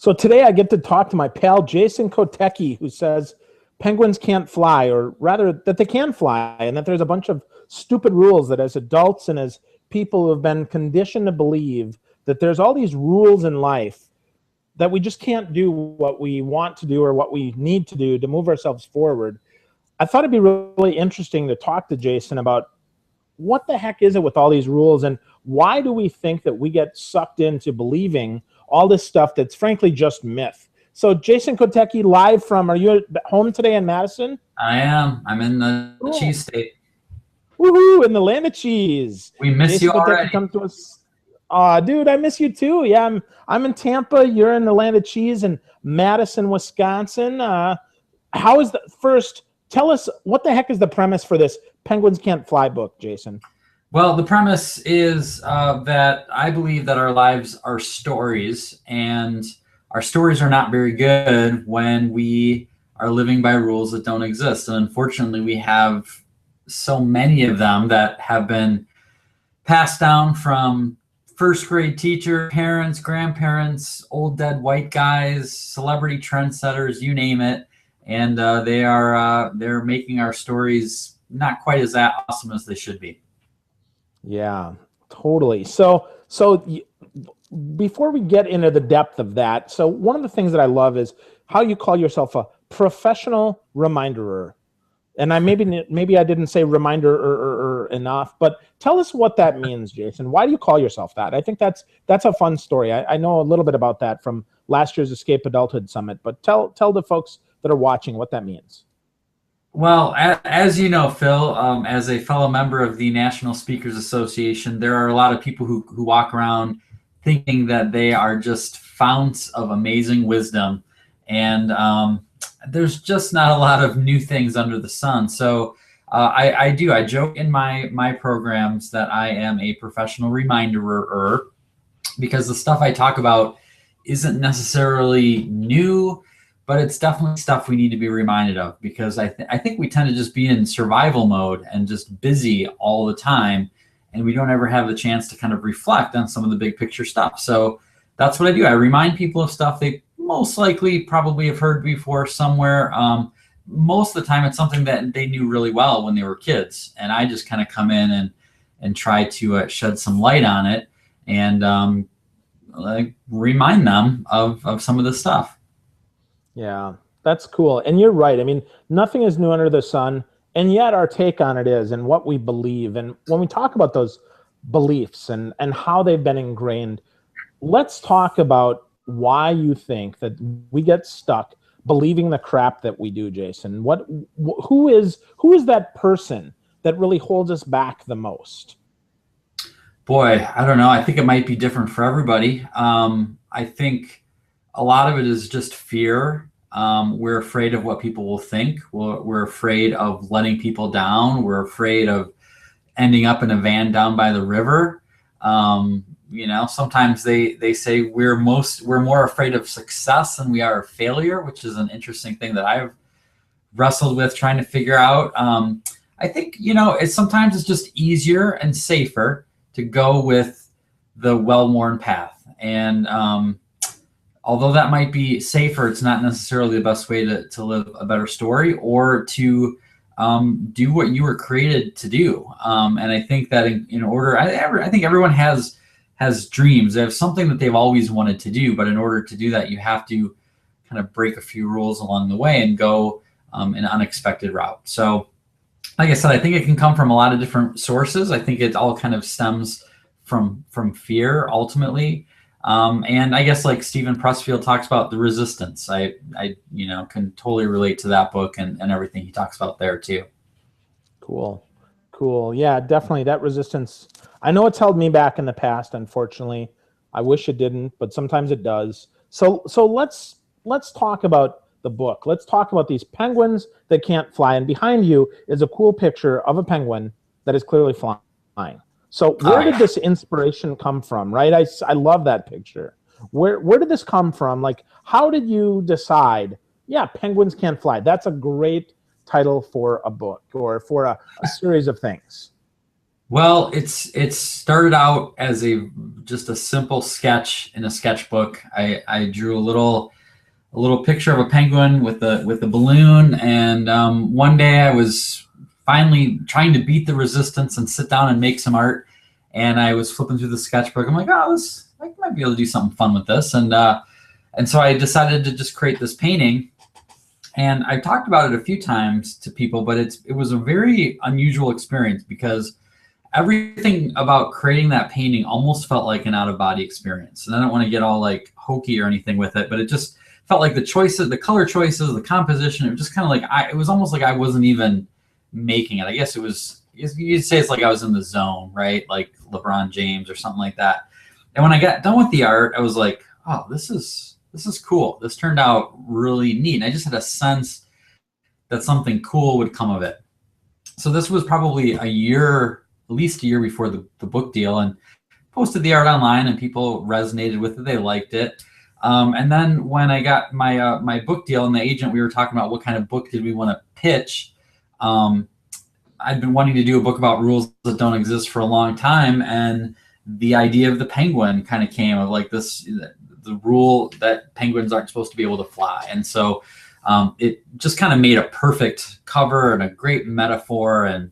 So today I get to talk to my pal Jason Kotecki, who says penguins can't fly, or rather that they can fly, and that there's a bunch of stupid rules that as adults and as people who have been conditioned to believe that there's all these rules in life that we just can't do what we want to do or what we need to do to move ourselves forward. I thought it'd be really interesting to talk to Jason about what the heck is it with all these rules, and why do we think that we get sucked into believing all this stuff that's frankly just myth? So Jason Kotecki, live from, are you at home today in Madison? I am. I'm in the Cool. cheese state. Woohoo, in the land of cheese. We miss Jason you Kotecki already. comes to us. Dude, I miss you too. Yeah, I'm in Tampa. You're in the land of cheese in Madison, Wisconsin. How is the first? Tell us what the heck is the premise for this Penguins Can't Fly book, Jason? Well, the premise is that I believe that our lives are stories, and our stories are not very good when we are living by rules that don't exist. And unfortunately, we have so many of them that have been passed down from first grade teacher, parents, grandparents, old dead white guys, celebrity trendsetters, you name it. And they're making our stories not quite as awesome as they should be. Yeah, totally. So before we get into the depth of that, so one of the things that I love is how you call yourself a professional reminderer. And maybe I didn't say reminder enough, but tell us what that means, Jason. Why do you call yourself that? I think that's a fun story. I know a little bit about that from last year's Escape Adulthood Summit, but tell the folks that are watching what that means. Well, as you know, Phil, as a fellow member of the National Speakers Association, there are a lot of people who walk around thinking that they are just founts of amazing wisdom. And there's just not a lot of new things under the sun. So I joke in my programs that I am a professional reminderer, because the stuff I talk about isn't necessarily new, but it's definitely stuff we need to be reminded of, because I think we tend to just be in survival mode and just busy all the time, and we don't ever have the chance to kind of reflect on some of the big picture stuff. So that's what I do. I remind people of stuff they most likely probably have heard before somewhere. Most of the time it's something that they knew really well when they were kids, and I just kind of come in and try to shed some light on it and remind them of some of this stuff. Yeah, that's cool. And you're right. I mean, nothing is new under the sun, and yet our take on it is, and what we believe. And when we talk about those beliefs and how they've been ingrained, let's talk about why you think that we get stuck believing the crap that we do, Jason. Who is that person that really holds us back the most? Boy, I don't know. I think it might be different for everybody. I think a lot of it is just fear. We're afraid of what people will think. We're afraid of letting people down. We're afraid of ending up in a van down by the river. Sometimes they say we're more afraid of success than we are of failure, which is an interesting thing that I've wrestled with trying to figure out. I think, sometimes it's just easier and safer to go with the well-worn path. And although that might be safer, it's not necessarily the best way to live a better story or to do what you were created to do. And I think that in order, I think everyone has dreams. They have something that they've always wanted to do, but in order to do that, you have to kind of break a few rules along the way and go an unexpected route. So like I said, I think it can come from a lot of different sources. I think it all kind of stems from fear ultimately. And I guess like Stephen Pressfield talks about the resistance. I can totally relate to that book and everything he talks about there too. Cool. Yeah, definitely that resistance. I know it's held me back in the past, unfortunately. I wish it didn't, but sometimes it does. So let's talk about the book. Let's talk about these penguins that can't fly. And behind you is a cool picture of a penguin that is clearly flying. So where did this inspiration come from, right? I love that picture. Where did this come from? Like, how did you decide, yeah, penguins can't fly? That's a great title for a book or for a series of things. Well, it started out as just a simple sketch in a sketchbook. I drew a little picture of a penguin with the balloon, and one day I was finally trying to beat the resistance and sit down and make some art. And I was flipping through the sketchbook. I'm like, oh, I might be able to do something fun with this, and so I decided to just create this painting. And I've talked about it a few times to people, but it was a very unusual experience because everything about creating that painting almost felt like an out-of-body experience. And I don't want to get all like hokey or anything with it, but it just felt like the choices, the color choices, the composition, it was just kind of like it was almost like I wasn't even making it. I guess you'd say it's like I was in the zone, right? Like LeBron James or something like that. And when I got done with the art, I was like, oh, this is cool. This turned out really neat. And I just had a sense that something cool would come of it. So this was probably at least a year before the book deal, and posted the art online, and people resonated with it. They liked it. And then when I got my my book deal and the agent, we were talking about what kind of book did we want to pitch. I'd been wanting to do a book about rules that don't exist for a long time, and the idea of the penguin kind of came of like the rule that penguins aren't supposed to be able to fly. And so it just kind of made a perfect cover and a great metaphor, and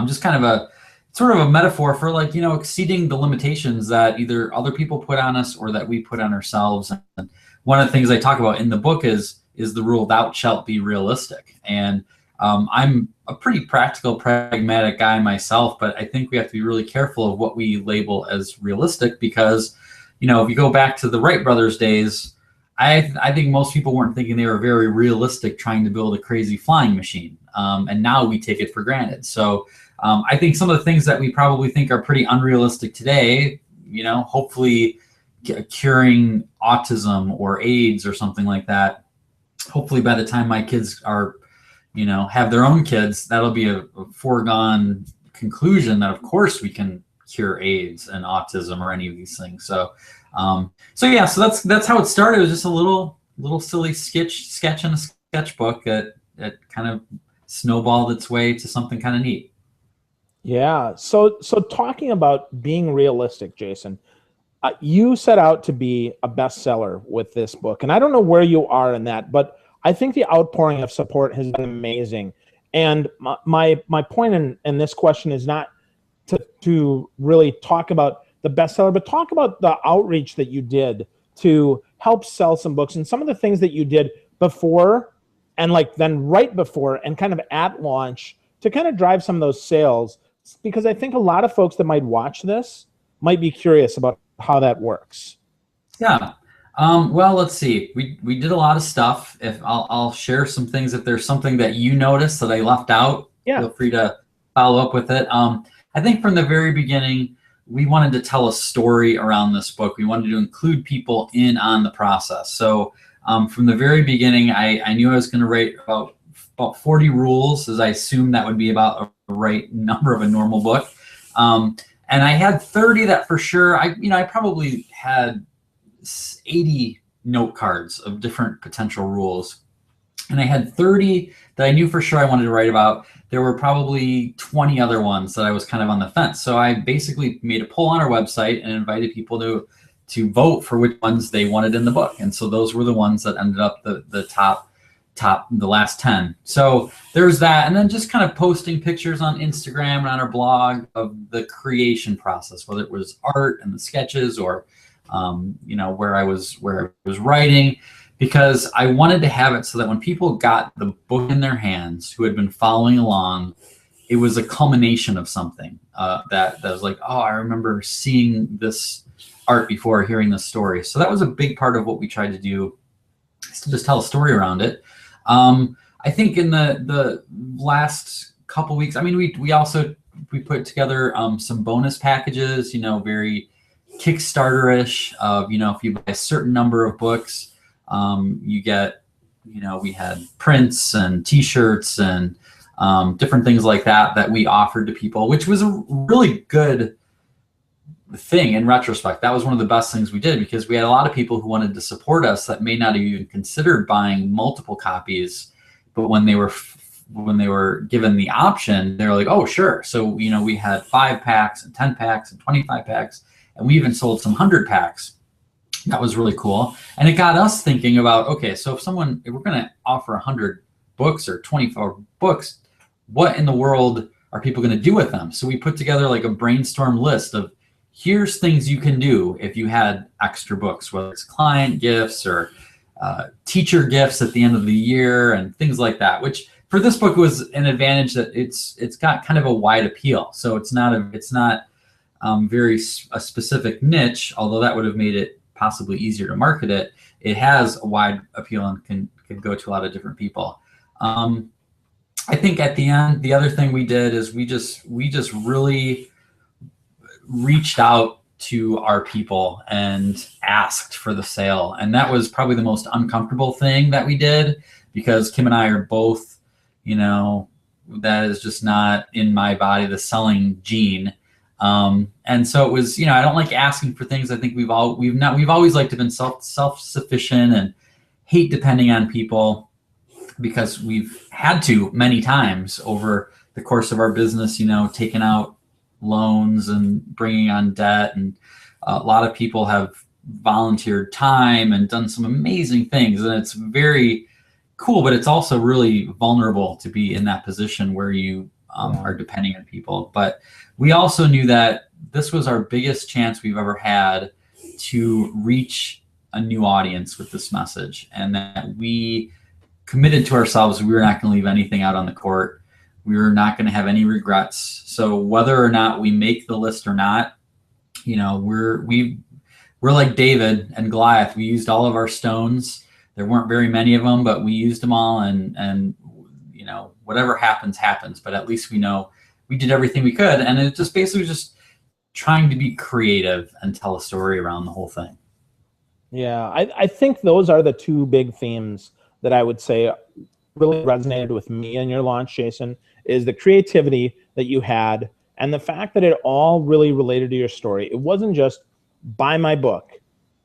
just kind of a sort of a metaphor for, like, exceeding the limitations that either other people put on us or that we put on ourselves. And one of the things I talk about in the book is the rule, thou shalt be realistic. And I'm a pretty practical, pragmatic guy myself, but I think we have to be really careful of what we label as realistic, because, if you go back to the Wright brothers days, I think most people weren't thinking they were very realistic trying to build a crazy flying machine. And now we take it for granted. So I think some of the things that we probably think are pretty unrealistic today, hopefully curing autism or AIDS or something like that, hopefully by the time my kids are, have their own kids, that'll be a foregone conclusion that of course we can cure AIDS and autism or any of these things. So that's how it started. It was just a little silly sketch in a sketchbook that kind of snowballed its way to something kind of neat. Yeah. So talking about being realistic, Jason, you set out to be a bestseller with this book, and I don't know where you are in that, but I think the outpouring of support has been amazing. And my point in this question is not to really talk about the bestseller, but talk about the outreach that you did to help sell some books, and some of the things that you did before and then right before and kind of at launch to kind of drive some of those sales, because I think a lot of folks that might watch this might be curious about how that works. Yeah. Well, let's see. We did a lot of stuff. If I'll share some things, if there's something that you noticed that I left out, feel free to follow up with it. I think from the very beginning, we wanted to tell a story around this book. We wanted to include people in on the process. So from the very beginning, I knew I was going to write about 40 rules, as I assumed that would be about a right number of a normal book. And I had 30 that for sure, I probably had 80 note cards of different potential rules. And I had 30 that I knew for sure I wanted to write about. There were probably 20 other ones that I was kind of on the fence. So I basically made a poll on our website and invited people to vote for which ones they wanted in the book. And so those were the ones that ended up the top, the last 10. So there's that. And then just kind of posting pictures on Instagram and on our blog of the creation process, whether it was art and the sketches or, where I was writing, because I wanted to have it so that when people got the book in their hands who had been following along, it was a culmination of something that was like, oh, I remember seeing this art before hearing this story. So that was a big part of what we tried to do, is to just tell a story around it. I think in the last couple weeks, we put together some bonus packages, very Kickstarter-ish of, if you buy a certain number of books, you get, we had prints and t-shirts and different things like that we offered to people, which was a really good thing in retrospect. That was one of the best things we did, because we had a lot of people who wanted to support us that may not have even considered buying multiple copies, but when they were when they were given the option, they were like, oh, sure. So, we had 5 packs and 10 packs and 25 packs, and we even sold some 100 packs. That was really cool. And it got us thinking about, okay, so if we're going to offer 100 books or 24 books, what in the world are people going to do with them? So we put together like a brainstorm list of, here's things you can do if you had extra books, whether it's client gifts or teacher gifts at the end of the year and things like that, which for this book was an advantage that it's got kind of a wide appeal. So it's not very a specific niche, although that would have made it possibly easier to market it. It has a wide appeal and can go to a lot of different people. I think at the end, the other thing we did is we just really reached out to our people and asked for the sale. And that was probably the most uncomfortable thing that we did, because Kim and I are both, that is just not in my body, the selling gene. And so it was, I don't like asking for things. I think we've always liked to have been self-sufficient and hate depending on people, because we've had to many times over the course of our business, taking out loans and bringing on debt. And a lot of people have volunteered time and done some amazing things. And it's very cool, but it's also really vulnerable to be in that position where you are depending on people. But we also knew that this was our biggest chance we've ever had to reach a new audience with this message, and that we committed to ourselves we were not going to leave anything out on the court. We were not going to have any regrets. So whether or not we make the list or not, we're like David and Goliath. We used all of our stones. There weren't very many of them, but we used them all, and whatever happens, happens. But at least we know we did everything we could. And it just basically just trying to be creative and tell a story around the whole thing. Yeah, I think those are the two big themes that I would say really resonated with me in your launch, Jason, is the creativity that you had and the fact that it all really related to your story. It wasn't just buy my book,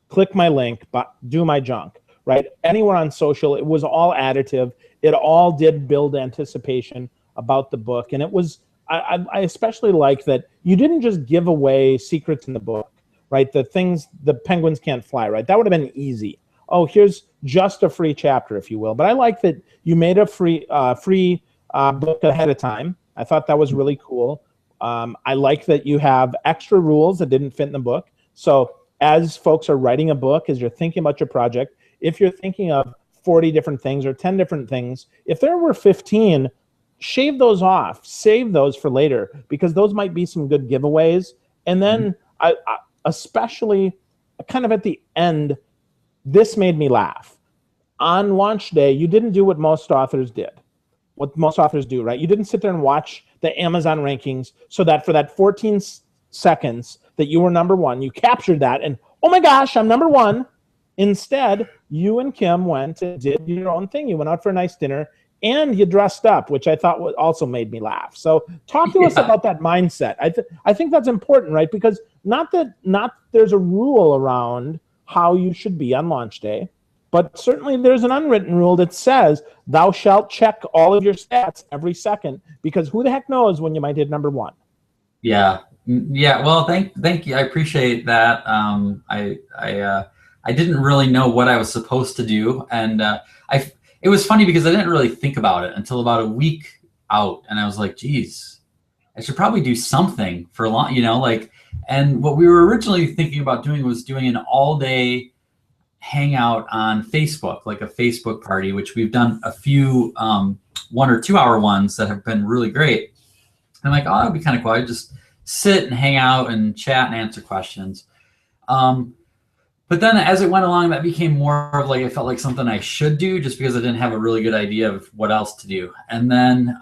click my link, do my junk, right? Anywhere on social, it was all additive. It all did build anticipation about the book. And it was, I especially like that you didn't just give away secrets in the book, right? The penguins can't fly, right? That would have been easy. Oh, here's just a free chapter, if you will. But I like that you made a free book ahead of time. I thought that was really cool. I like that you have extra rules that didn't fit in the book. So as folks are writing a book, as you're thinking about your project, if you're thinking of 40 different things or 10 different things, if there were 15, shave those off, save those for later, because those might be some good giveaways. And then I especially kind of at the end, this made me laugh. On launch day, you didn't do what most authors did, what most authors do, right? You didn't sit there and watch the Amazon rankings so that for that 14 seconds that you were number one, you captured that and, oh my gosh, I'm number one. Instead, you and Kim went and did your own thing. You went out for a nice dinner and you dressed up, which I thought also made me laugh. So talk to us about that mindset. I think that's important, right? Because not there's a rule around how you should be on launch day, but certainly there's an unwritten rule that says thou shalt check all of your stats every second, because who the heck knows when you might hit number one. Yeah. Well, thank you. I appreciate that. I didn't really know what I was supposed to do, and it was funny because I didn't really think about it until about a week out, and I was like, geez, I should probably do something for long, and what we were originally thinking about doing was doing an all-day hangout on Facebook, like a Facebook party, which we've done a few 1 or 2 hour ones that have been really great. And I'm like, oh, that'd be kind of cool. I'd just sit and hang out and chat and answer questions. But then as it went along, that became more of like, it felt like something I should do just because I didn't have a really good idea of what else to do. And then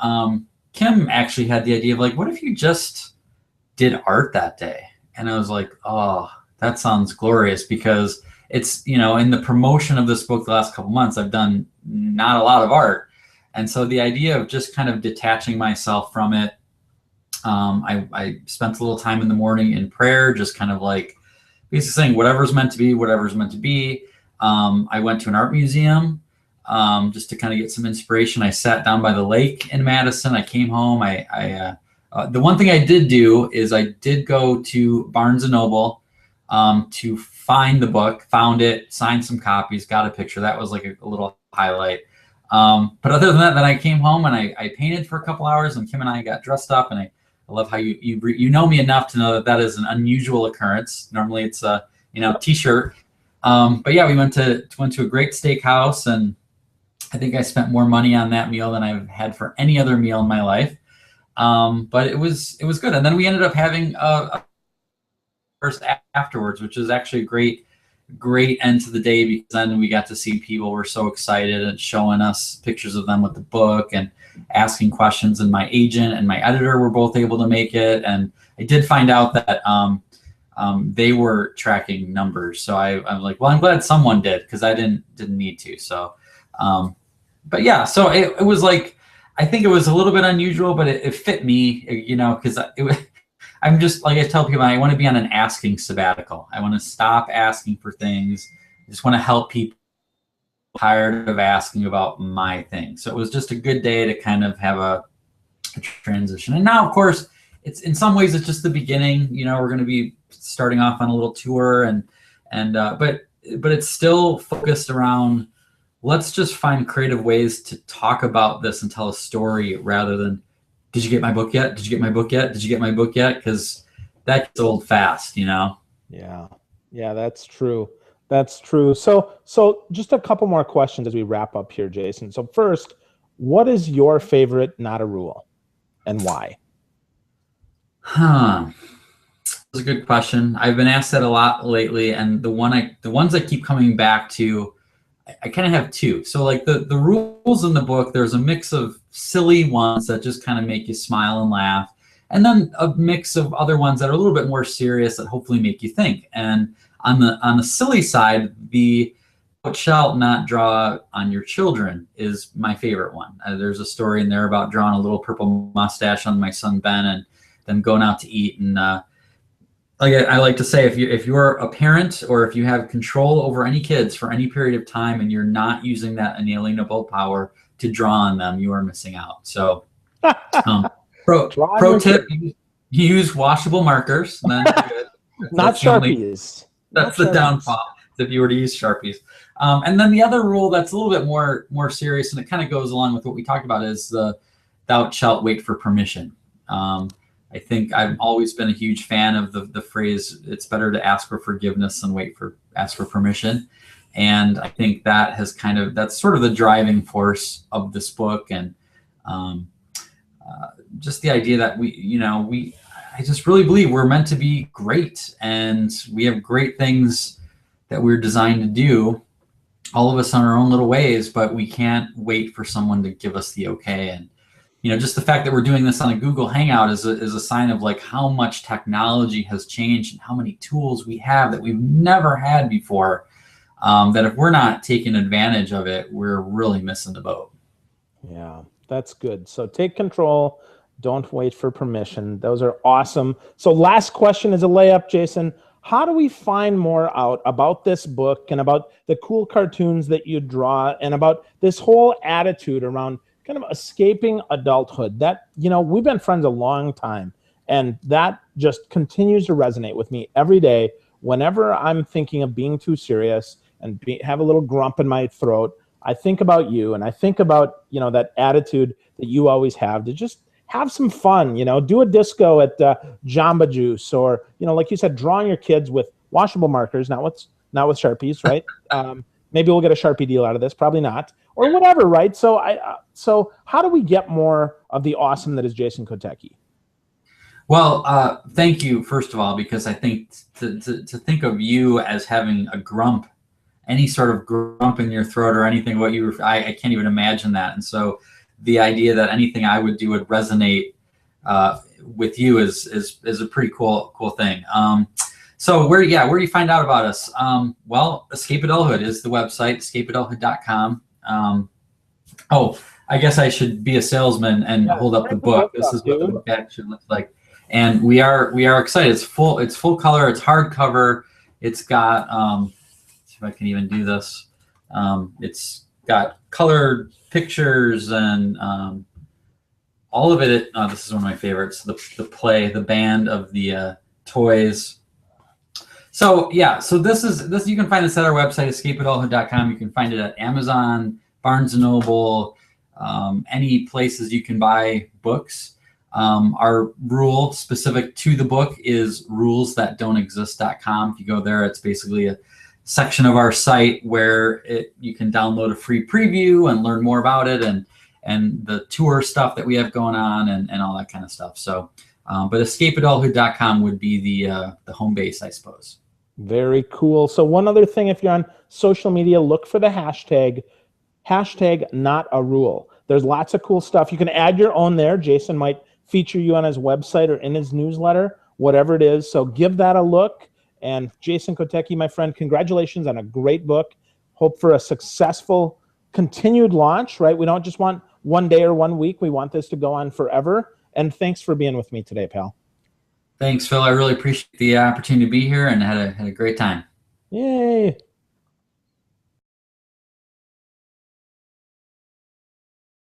Kim actually had the idea of like, what if you just did art that day? And I was like, oh, that sounds glorious, because it's, in the promotion of this book the last couple months, I've done not a lot of art. And so the idea of just kind of detaching myself from it, I spent a little time in the morning in prayer, just kind of like basically saying whatever's meant to be, whatever's meant to be. I went to an art museum. just to kind of get some inspiration. I sat down by the lake in Madison. I came home. The one thing I did do is I did go to Barnes and Noble to find the book, found it, signed some copies, got a picture. That was like a little highlight. But other than that, then I came home and I painted for a couple hours, and Kim and I got dressed up. And I love how you know me enough to know that that is an unusual occurrence. Normally it's a t-shirt. But yeah, we went to a great steakhouse, and I think I spent more money on that meal than I've had for any other meal in my life. But it was good. And then we ended up having a first afterwards, which is actually a great end to the day, because then we got to see people were so excited and showing us pictures of them with the book and asking questions. And my agent and my editor were both able to make it. And I did find out that they were tracking numbers. So I was like, well, I'm glad someone did, because I didn't need to. So, but yeah, so it was like, I think it was a little bit unusual, but it fit me, because I'm just, like I tell people, I want to be on an asking sabbatical. I want to stop asking for things. I just want to help people tired of asking about my thing. So it was just a good day to kind of have a transition. And now, of course, it's in some ways it's just the beginning. We're going to be starting off on a little tour, but it's still focused around, let's just find creative ways to talk about this and tell a story, rather than, did you get my book yet? Did you get my book yet? Did you get my book yet? Because that gets old fast, Yeah, that's true. That's true. So just a couple more questions as we wrap up here, Jason. So first, what is your favorite Not a Rule, and why? That's a good question. I've been asked that a lot lately, and the ones I keep coming back to, I kind of have two. So like the rules in the book, there's a mix of silly ones that just kind of make you smile and laugh, and then a mix of other ones that are a little bit more serious that hopefully make you think. And on the silly side, the "Thou shalt not draw on your children" is my favorite one. There's a story in there about drawing a little purple mustache on my son Ben, and them going out to eat. And I like to say, if you're a parent, or if you have control over any kids for any period of time, and you're not using that inalienable power to draw on them, you are missing out. So pro tip, use washable markers. Then not Sharpies. That's the downfall if you were to use Sharpies. And then the other rule that's a little bit more serious, and it kind of goes along with what we talked about, is the "Thou shalt wait for permission." I think I've always been a huge fan of the phrase, it's better to ask for forgiveness than ask for permission. And I think that that's sort of the driving force of this book. And just the idea that I just really believe we're meant to be great, and we have great things that we're designed to do, all of us on our own little ways, but we can't wait for someone to give us the okay. And just the fact that we're doing this on a Google Hangout is a sign of like how much technology has changed and how many tools we have that we've never had before, that if we're not taking advantage of it, we're really missing the boat. Yeah, that's good. So take control. Don't wait for permission. Those are awesome. So last question is a layup, Jason. How do we find more out about this book and about the cool cartoons that you draw, and about this whole attitude around kind of escaping adulthood? That, we've been friends a long time, and that just continues to resonate with me every day. Whenever I'm thinking of being too serious and have a little grump in my throat, I think about you, and I think about, that attitude that you always have to just have some fun, do a disco at Jamba Juice, or, like you said, drawing your kids with washable markers, not with Sharpies, right? Maybe we'll get a Sharpie deal out of this, probably not, or whatever, right? So so how do we get more of the awesome that is Jason Kotecki? Well, thank you, first of all, because I think to think of you as having a grump, any sort of grump in your throat or anything, I can't even imagine that. And so the idea that anything I would do would resonate with you is a pretty cool thing. So where do you find out about us? Well, Escape Adulthood is the website, escapeadulthood.com. Oh, I guess I should be a salesman and hold up the book. This is what the book actually looks like. And we are excited. It's full color, it's hardcover. It's got, let's see if I can even do this. got colored pictures and all of it. This is one of my favorites. The band of the toys. So yeah, so this. You can find this at our website, escapeadulthood.com. You can find it at Amazon, Barnes and Noble, any places you can buy books. Our rule specific to the book is rulesthatdon'texist.com. If you go there, it's basically a section of our site where you can download a free preview and learn more about it and the tour stuff that we have going on and all that kind of stuff. So, but escapeadulthood.com would be the home base, I suppose. Very cool. So one other thing, if you're on social media, look for the hashtag not a rule. There's lots of cool stuff. You can add your own there. Jason might feature you on his website or in his newsletter, whatever it is. So give that a look. And Jason Kotecki, my friend, congratulations on a great book. Hope for a successful continued launch, right? We don't just want one day or 1 week. We want this to go on forever. And thanks for being with me today, pal. Thanks, Phil. I really appreciate the opportunity to be here and had a great time. Yay.